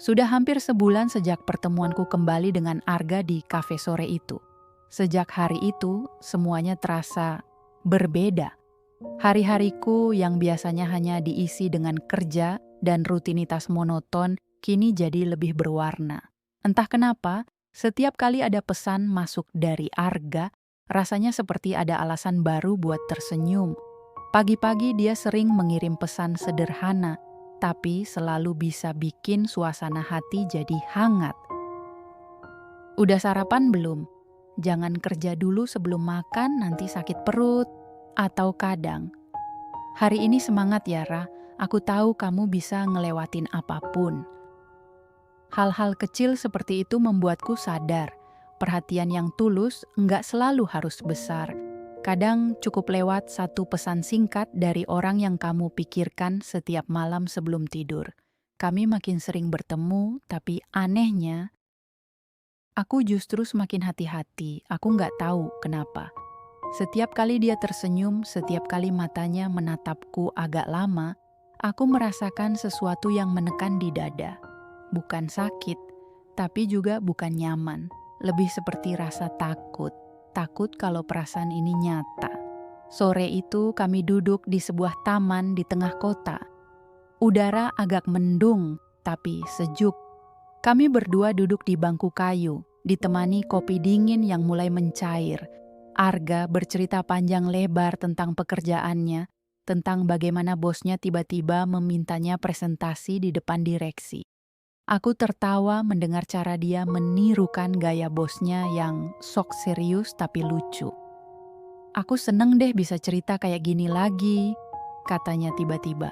Sudah hampir sebulan sejak pertemuanku kembali dengan Arga di kafe sore itu. Sejak hari itu, semuanya terasa berbeda. Hari-hariku yang biasanya hanya diisi dengan kerja dan rutinitas monoton, kini jadi lebih berwarna. Entah kenapa, setiap kali ada pesan masuk dari Arga, rasanya seperti ada alasan baru buat tersenyum. Pagi-pagi dia sering mengirim pesan sederhana, tapi selalu bisa bikin suasana hati jadi hangat. Udah sarapan belum? Jangan kerja dulu sebelum makan, nanti sakit perut. Atau kadang, hari ini semangat ya Ra, aku tahu kamu bisa ngelewatin apapun. Hal-hal kecil seperti itu membuatku sadar, perhatian yang tulus nggak selalu harus besar. Kadang cukup lewat satu pesan singkat dari orang yang kamu pikirkan setiap malam sebelum tidur. Kami makin sering bertemu, tapi anehnya, aku justru semakin hati-hati. Aku nggak tahu kenapa. Setiap kali dia tersenyum, setiap kali matanya menatapku agak lama, aku merasakan sesuatu yang menekan di dada. Bukan sakit, tapi juga bukan nyaman. Lebih seperti rasa takut. Takut kalau perasaan ini nyata. Sore itu kami duduk di sebuah taman di tengah kota. Udara agak mendung, tapi sejuk. Kami berdua duduk di bangku kayu, ditemani kopi dingin yang mulai mencair. Arga bercerita panjang lebar tentang pekerjaannya, tentang bagaimana bosnya tiba-tiba memintanya presentasi di depan direksi. Aku tertawa mendengar cara dia menirukan gaya bosnya yang sok serius tapi lucu. Aku seneng deh bisa cerita kayak gini lagi, katanya tiba-tiba.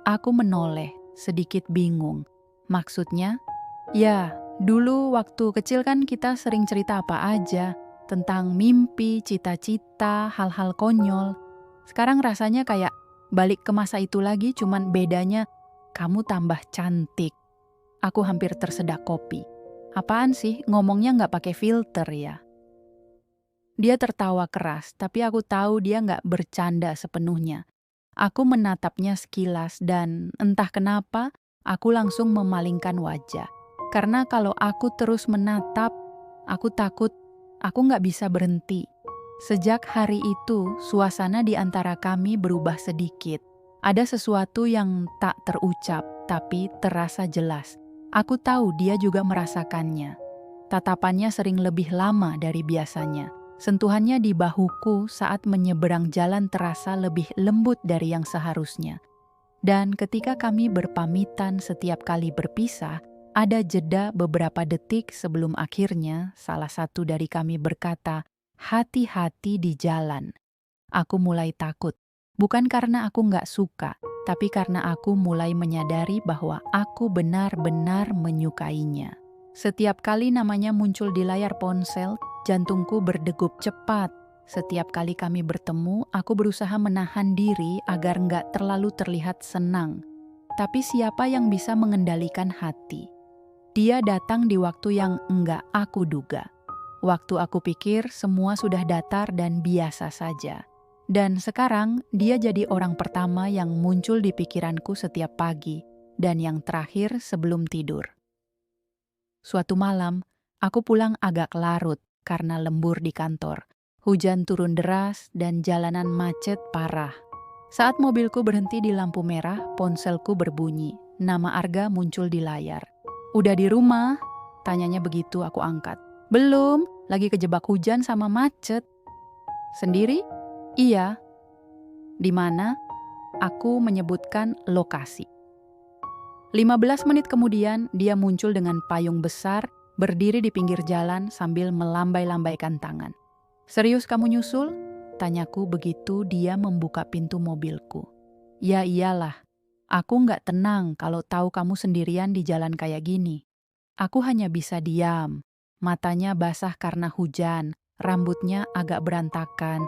Aku menoleh, sedikit bingung. Maksudnya, ya dulu waktu kecil kan kita sering cerita apa aja, tentang mimpi, cita-cita, hal-hal konyol. Sekarang rasanya kayak balik ke masa itu lagi, cuman bedanya kamu tambah cantik. Aku hampir tersedak kopi. Apaan sih, ngomongnya nggak pakai filter ya? Dia tertawa keras, tapi aku tahu dia nggak bercanda sepenuhnya. Aku menatapnya sekilas dan entah kenapa aku langsung memalingkan wajah. Karena kalau aku terus menatap, aku takut aku nggak bisa berhenti. Sejak hari itu, suasana di antara kami berubah sedikit. Ada sesuatu yang tak terucap, tapi terasa jelas. Aku tahu dia juga merasakannya. Tatapannya sering lebih lama dari biasanya. Sentuhannya di bahuku saat menyeberang jalan terasa lebih lembut dari yang seharusnya. Dan ketika kami berpamitan setiap kali berpisah, ada jeda beberapa detik sebelum akhirnya salah satu dari kami berkata, "Hati-hati di jalan." Aku mulai takut. Bukan karena aku nggak suka, tapi karena aku mulai menyadari bahwa aku benar-benar menyukainya. Setiap kali namanya muncul di layar ponsel, jantungku berdegup cepat. Setiap kali kami bertemu, aku berusaha menahan diri agar nggak terlalu terlihat senang. Tapi siapa yang bisa mengendalikan hati? Dia datang di waktu yang enggak aku duga. Waktu aku pikir semua sudah datar dan biasa saja. Dan sekarang dia jadi orang pertama yang muncul di pikiranku setiap pagi dan yang terakhir sebelum tidur. Suatu malam, aku pulang agak larut karena lembur di kantor. Hujan turun deras dan jalanan macet parah. Saat mobilku berhenti di lampu merah, ponselku berbunyi. Nama Arga muncul di layar. "Udah di rumah?" Tanyanya begitu aku angkat. "Belum, lagi kejebak hujan sama macet." "Sendiri?" "Iya." "Di mana?" Aku menyebutkan lokasi. 15 menit kemudian, dia muncul dengan payung besar, berdiri di pinggir jalan sambil melambai-lambaikan tangan. "Serius kamu nyusul?" Tanyaku begitu dia membuka pintu mobilku. "Ya iyalah, aku nggak tenang kalau tahu kamu sendirian di jalan kayak gini." Aku hanya bisa diam. Matanya basah karena hujan, rambutnya agak berantakan.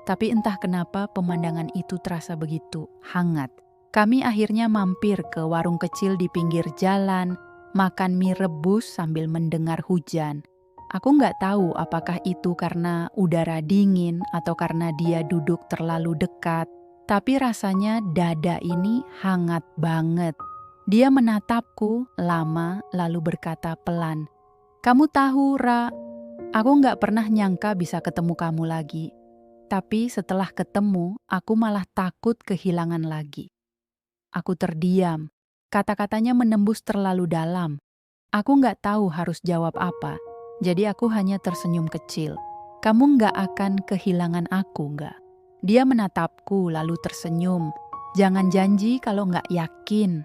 Tapi entah kenapa pemandangan itu terasa begitu hangat. Kami akhirnya mampir ke warung kecil di pinggir jalan, makan mie rebus sambil mendengar hujan. Aku nggak tahu apakah itu karena udara dingin atau karena dia duduk terlalu dekat. Tapi rasanya dada ini hangat banget. Dia menatapku lama lalu berkata pelan, "Kamu tahu, Ra, aku nggak pernah nyangka bisa ketemu kamu lagi. Tapi setelah ketemu, aku malah takut kehilangan lagi." Aku terdiam. Kata-katanya menembus terlalu dalam. Aku nggak tahu harus jawab apa. Jadi aku hanya tersenyum kecil. "Kamu nggak akan kehilangan aku, nggak?" Dia menatapku lalu tersenyum. "Jangan janji kalau nggak yakin."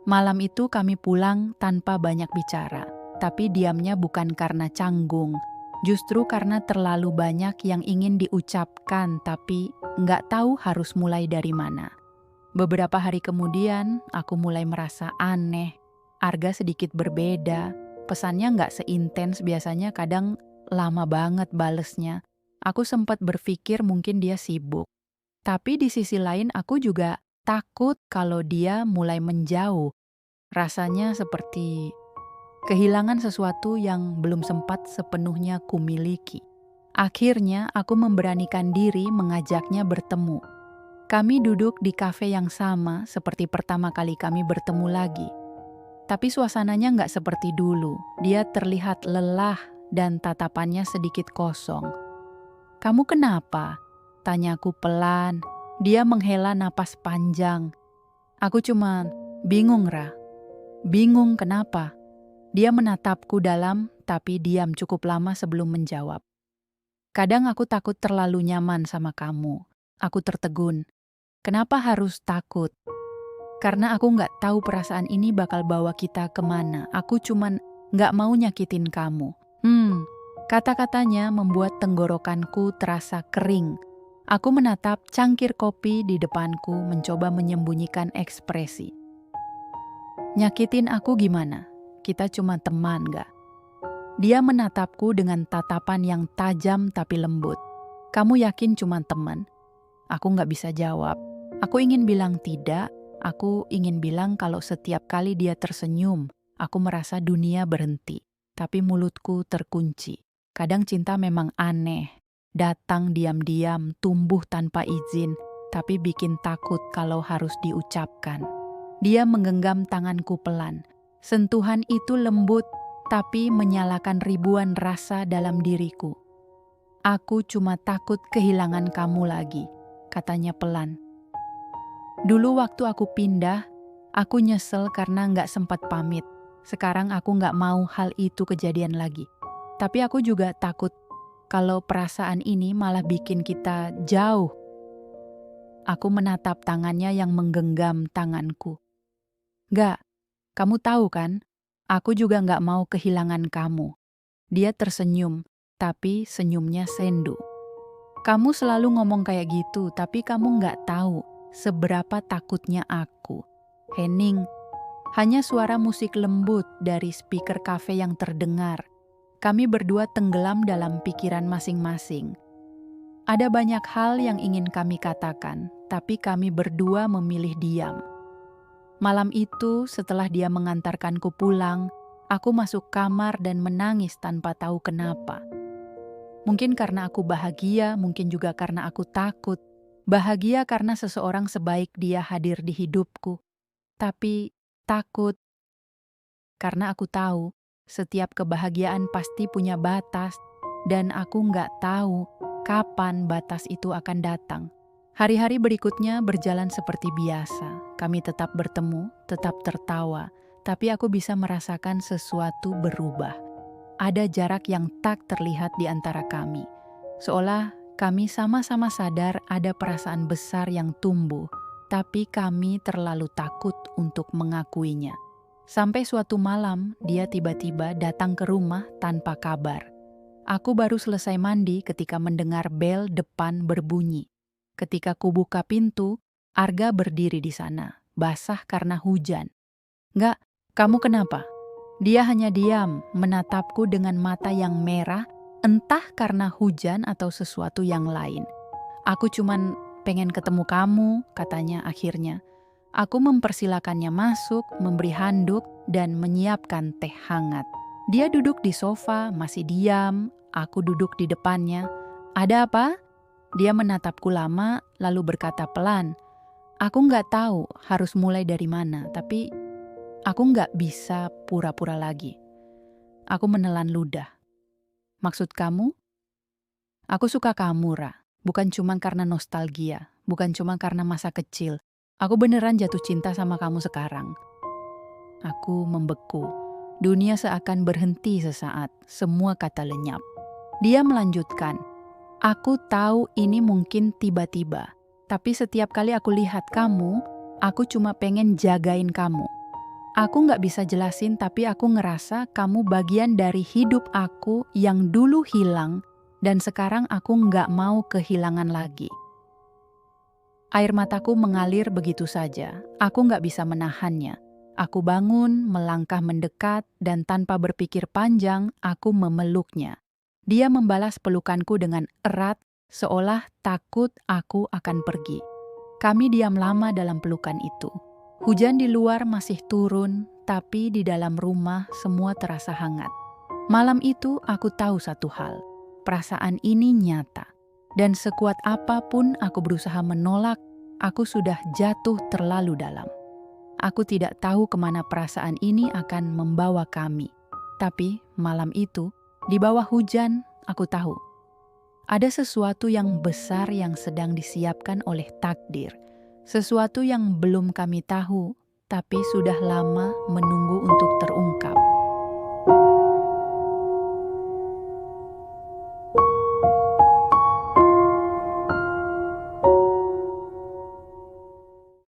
Malam itu kami pulang tanpa banyak bicara. Tapi diamnya bukan karena canggung. Justru karena terlalu banyak yang ingin diucapkan tapi nggak tahu harus mulai dari mana. Beberapa hari kemudian, aku mulai merasa aneh. Arga sedikit berbeda. Pesannya nggak seintens biasanya, kadang lama banget balesnya. Aku sempat berpikir mungkin dia sibuk. Tapi di sisi lain aku juga takut kalau dia mulai menjauh. Rasanya seperti kehilangan sesuatu yang belum sempat sepenuhnya kumiliki. Akhirnya aku memberanikan diri mengajaknya bertemu. Kami duduk di kafe yang sama seperti pertama kali kami bertemu lagi. Tapi suasananya nggak seperti dulu. Dia terlihat lelah dan tatapannya sedikit kosong. "Kamu kenapa?" tanyaku pelan. Dia menghela napas panjang. "Aku cuma bingung, Ra." "Bingung kenapa?" Dia menatapku dalam tapi diam cukup lama sebelum menjawab. "Kadang aku takut terlalu nyaman sama kamu." Aku tertegun. "Kenapa harus takut?" "Karena aku nggak tahu perasaan ini bakal bawa kita kemana. Aku cuman nggak mau nyakitin kamu." Kata-katanya membuat tenggorokanku terasa kering. Aku menatap cangkir kopi di depanku mencoba menyembunyikan ekspresi. "Nyakitin aku gimana? Kita cuma teman, nggak?" Dia menatapku dengan tatapan yang tajam tapi lembut. "Kamu yakin cuma teman?" Aku nggak bisa jawab. Aku ingin bilang tidak, aku ingin bilang kalau setiap kali dia tersenyum, aku merasa dunia berhenti. Tapi mulutku terkunci. Kadang cinta memang aneh. Datang diam-diam, tumbuh tanpa izin, tapi bikin takut kalau harus diucapkan. Dia menggenggam tanganku pelan. Sentuhan itu lembut, tapi menyalakan ribuan rasa dalam diriku. "Aku cuma takut kehilangan kamu lagi," katanya pelan. "Dulu waktu aku pindah, aku nyesel karena nggak sempat pamit. Sekarang aku nggak mau hal itu kejadian lagi. Tapi aku juga takut kalau perasaan ini malah bikin kita jauh." Aku menatap tangannya yang menggenggam tanganku. "Nggak, kamu tahu kan? Aku juga nggak mau kehilangan kamu." Dia tersenyum, tapi senyumnya sendu. "Kamu selalu ngomong kayak gitu, tapi kamu nggak tahu seberapa takutnya aku." "Henning." Hanya suara musik lembut dari speaker kafe yang terdengar. Kami berdua tenggelam dalam pikiran masing-masing. Ada banyak hal yang ingin kami katakan, tapi kami berdua memilih diam. Malam itu, setelah dia mengantarkanku pulang, aku masuk kamar dan menangis tanpa tahu kenapa. Mungkin karena aku bahagia, mungkin juga karena aku takut. Bahagia karena seseorang sebaik dia hadir di hidupku. Tapi takut karena aku tahu setiap kebahagiaan pasti punya batas dan aku nggak tahu kapan batas itu akan datang. Hari-hari berikutnya berjalan seperti biasa. Kami tetap bertemu, tetap tertawa, tapi aku bisa merasakan sesuatu berubah. Ada jarak yang tak terlihat di antara kami. Seolah kami sama-sama sadar ada perasaan besar yang tumbuh, tapi kami terlalu takut untuk mengakuinya. Sampai suatu malam, dia tiba-tiba datang ke rumah tanpa kabar. Aku baru selesai mandi ketika mendengar bel depan berbunyi. Ketika ku buka pintu, Arga berdiri di sana, basah karena hujan. "Nggak, kamu kenapa?" Dia hanya diam, menatapku dengan mata yang merah, entah karena hujan atau sesuatu yang lain. "Aku cuman pengen ketemu kamu," katanya akhirnya. Aku mempersilakannya masuk, memberi handuk, dan menyiapkan teh hangat. Dia duduk di sofa, masih diam. Aku duduk di depannya. "Ada apa?" Dia menatapku lama, lalu berkata pelan, "Aku nggak tahu harus mulai dari mana, tapi Aku nggak bisa pura-pura lagi. Aku menelan ludah. Maksud kamu? Aku suka kamu, Ra. Bukan cuma karena nostalgia, bukan cuma karena masa kecil. Aku beneran jatuh cinta sama kamu sekarang. Aku membeku. Dunia seakan berhenti sesaat, semua kata lenyap. Dia melanjutkan, aku tahu ini mungkin tiba-tiba, tapi setiap kali aku lihat kamu, aku cuma pengen jagain kamu. Aku nggak bisa jelasin, tapi aku ngerasa kamu bagian dari hidup aku yang dulu hilang dan sekarang aku nggak mau kehilangan lagi. Air mataku mengalir begitu saja. Aku nggak bisa menahannya. Aku bangun, melangkah mendekat, dan tanpa berpikir panjang, aku memeluknya. Dia membalas pelukanku dengan erat, seolah takut aku akan pergi. Kami diam lama dalam pelukan itu. Hujan di luar masih turun, tapi di dalam rumah semua terasa hangat. Malam itu aku tahu satu hal, perasaan ini nyata. Dan sekuat apapun aku berusaha menolak, aku sudah jatuh terlalu dalam. Aku tidak tahu kemana perasaan ini akan membawa kami. Tapi malam itu, di bawah hujan, aku tahu. Ada sesuatu yang besar yang sedang disiapkan oleh takdir. Sesuatu yang belum kami tahu, tapi sudah lama menunggu untuk terungkap.